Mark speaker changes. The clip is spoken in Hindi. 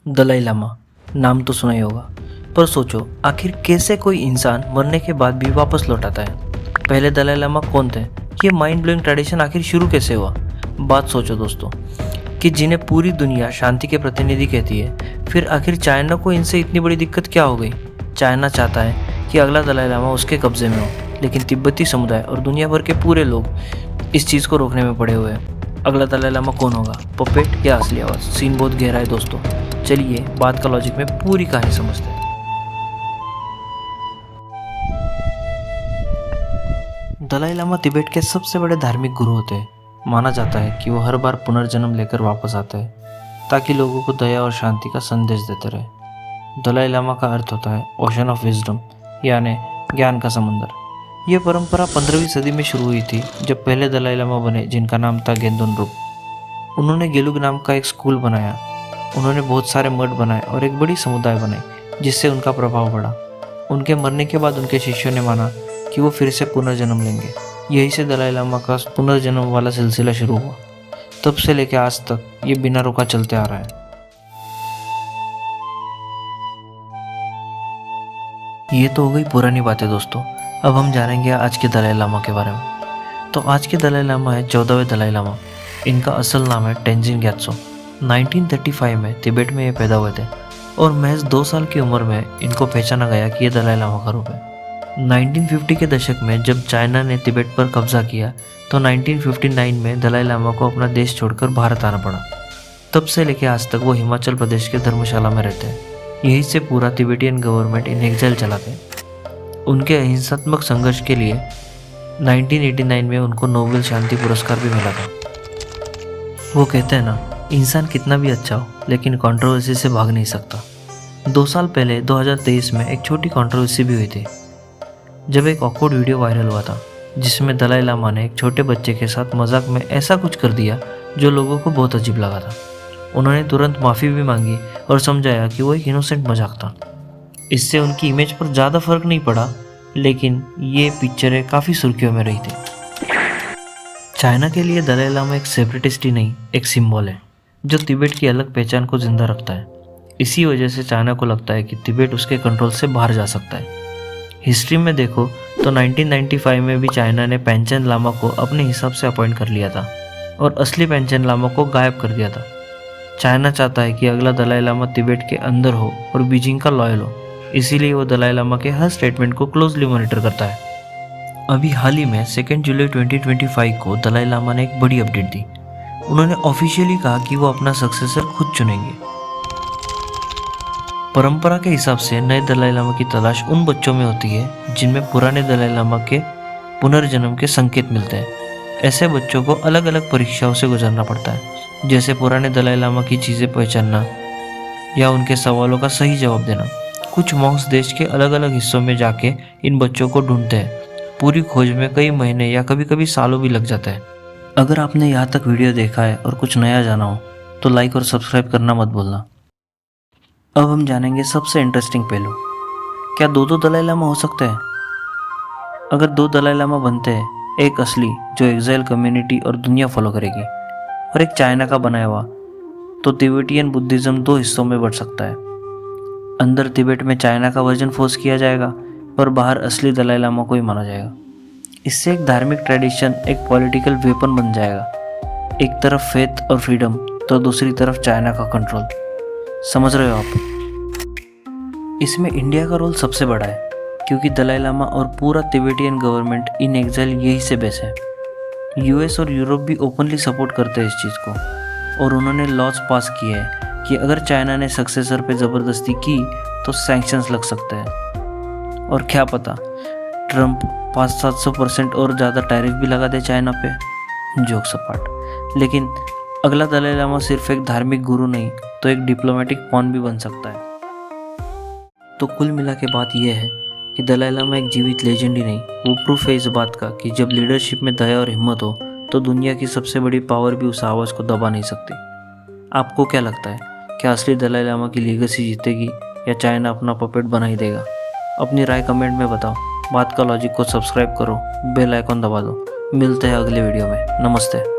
Speaker 1: दलाई लामा नाम तो सुना ही होगा, पर सोचो आखिर कैसे कोई इंसान मरने के बाद भी वापस लौट आता है। पहले दलाई लामा कौन थे, ये माइंड ब्लोइंग ट्रेडिशन आखिर शुरू कैसे हुआ। बात सोचो दोस्तों कि जिन्हें पूरी दुनिया शांति के प्रतिनिधि कहती है, फिर आखिर चाइना को इनसे इतनी बड़ी दिक्कत क्या हो गई। चाइना चाहता है कि अगला दलाई लामा उसके कब्जे में हो, लेकिन तिब्बती समुदाय और दुनिया भर के पूरे लोग इस चीज़ को रोकने में पड़े हुए हैं। अगला दलाई लामा कौन होगा, पपेट या असली आवाज़। सीन बहुत गहरा है दोस्तों, चलिए बात का लॉजिक में पूरी कहानी समझते हैं। दलाई लामा तिब्बत के सबसे बड़े धार्मिक गुरु होते हैं। माना जाता है कि वो हर बार पुनर्जन्म लेकर वापस आता है ताकि लोगों को दया और शांति का संदेश देते रहे। दलाई लामा का अर्थ होता है ओशन ऑफ विजडम, यानी ज्ञान का समंदर। यह परंपरा 15वीं सदी में शुरू हुई थी, जब पहले दलाई लामा बने, जिनका नाम था गेंदोन रुप। उन्होंने गेलुग नाम का एक स्कूल बनाया। उन्होंने बहुत सारे मठ बनाए और एक बड़ी समुदाय बनाई, जिससे उनका प्रभाव बढ़ा। उनके मरने के बाद उनके शिष्यों ने माना कि वो फिर से पुनर्जन्म लेंगे। यही से दलाई लामा का पुनर्जन्म वाला सिलसिला शुरू हुआ। तब से लेकर आज तक ये बिना रुका चलते आ रहा है। ये तो हो गई पुरानी बातें दोस्तों। अब हम जानेंगे आज के दलाई लामा के बारे में। तो आज के दलाई लामा है 14वें दलाई लामा। इनका असल नाम है तेंजिन ग्यात्सो। 1935 में तिब्बत में ये पैदा हुए थे और महज 2 साल की उम्र में इनको पहचाना गया कि ये दलाई लामा का रूप है। 1950 के दशक में जब चाइना ने तिब्बत पर कब्जा किया, तो 1959 में दलाई लामा को अपना देश छोड़कर भारत आना पड़ा। तब से लेकर आज तक वो हिमाचल प्रदेश के धर्मशाला में रहते हैं। यहीं से पूरा तिब्बतियन गवर्नमेंट इन एग्जाइल चलाते हैं। उनके अहिंसात्मक संघर्ष के लिए 1989 में उनको नोबेल शांति पुरस्कार भी मिला था। वो कहते हैं ना, इंसान कितना भी अच्छा हो लेकिन कंट्रोवर्सी से भाग नहीं सकता। 2 साल पहले 2023 में एक छोटी कंट्रोवर्सी भी हुई थी, जब एक ऑकवर्ड वीडियो वायरल हुआ था, जिसमें दलाई लामा ने एक छोटे बच्चे के साथ मजाक में ऐसा कुछ कर दिया जो लोगों को बहुत अजीब लगा था। उन्होंने तुरंत माफ़ी भी मांगी और समझाया कि वो एक इनोसेंट मजाक था। इससे उनकी इमेज पर ज़्यादा फर्क नहीं पड़ा, लेकिन ये पिक्चरें काफ़ी सुर्खियों में रही थी। चाइना के लिए दलाई लामा एक सेपरेटिस्ट ही नहीं, एक सिंबल है जो तिब्बत की अलग पहचान को जिंदा रखता है। इसी वजह से चाइना को लगता है कि तिब्बत उसके कंट्रोल से बाहर जा सकता है। हिस्ट्री में देखो तो 1995 में भी चाइना ने पेंचेन लामा को अपने हिसाब से अपॉइंट कर लिया था और असली पेंचेन लामा को गायब कर दिया था। चाइना चाहता है कि अगला दलाई लामा तिब्बत के अंदर हो और बीजिंग का लॉयल हो, इसीलिए वो दलाई लामा के हर स्टेटमेंट को क्लोजली मॉनिटर करता है। अभी हाल ही में 2 जुलाई 2025 को दलाई लामा ने एक बड़ी अपडेट दी। उन्होंने ऑफिशियली कहा कि वो अपना सक्सेसर खुद चुनेंगे। परंपरा के हिसाब से नए दलाई लामा की तलाश उन बच्चों में होती है जिनमें पुराने दलाई लामा के पुनर्जन्म के संकेत मिलते हैं। ऐसे बच्चों को अलग अलग परीक्षाओं से गुजरना पड़ता है, जैसे पुराने दलाई लामा की चीज़ें पहचानना या उनके सवालों का सही जवाब देना। कुछ मॉन्क्स देश के अलग अलग हिस्सों में जाके इन बच्चों को ढूंढते हैं। पूरी खोज में कई महीने या कभी कभी सालों भी लग जाता है। अगर आपने यहाँ तक वीडियो देखा है और कुछ नया जाना हो तो लाइक और सब्सक्राइब करना मत भूलना। अब हम जानेंगे सबसे इंटरेस्टिंग पहलू, क्या 2 दलाई लामा हो सकते हैं? अगर 2 दलाई लामा बनते हैं, एक असली जो एग्जाइल कम्युनिटी और दुनिया फॉलो करेगी, और एक चाइना का बनाया हुआ, तो तिब्बतियन बुद्धिज्म 2 हिस्सों में बढ़ सकता है। अंदर तिब्बत में चाइना का वर्जन फोर्स किया जाएगा और बाहर असली दलाई लामा को ही माना जाएगा। इससे एक धार्मिक ट्रेडिशन एक पॉलिटिकल वेपन बन जाएगा। एक तरफ फेथ और फ्रीडम तो दूसरी तरफ चाइना का कंट्रोल। समझ रहे हो आप? इसमें इंडिया का रोल सबसे बड़ा है, क्योंकि दलाई लामा और पूरा तिब्बतियन गवर्नमेंट इन एग्जाइल यही से बेस है। यूएस और यूरोप भी ओपनली सपोर्ट करते हैं इस चीज़ को, और उन्होंने लॉज पास किए हैं कि अगर चाइना ने सक्सेसर पे ज़बरदस्ती की तो सैंक्शंस लग सकते हैं। और क्या पता ट्रंप 500-700% और ज़्यादा टैरिफ भी लगा दे चाइना पे। जोक सपाट। लेकिन अगला दलाई लामा सिर्फ एक धार्मिक गुरु नहीं, तो एक डिप्लोमेटिक पॉन भी बन सकता है। तो कुल मिला के बात यह है कि दलाई लामा एक जीवित लेजेंड ही नहीं, वो प्रूफ है इस बात का कि जब लीडरशिप में दया और हिम्मत हो तो दुनिया की सबसे बड़ी पावर भी उस आवाज़ को दबा नहीं सकती। आपको क्या लगता है, क्या असली दलाई लामा की लीगेसी जीतेगी या चाइना अपना पपेट बना ही देगा? अपनी राय कमेंट में बताओ। बात का लॉजिक को सब्सक्राइब करो, बेल आइकॉन दबा दो। मिलते हैं अगले वीडियो में। नमस्ते।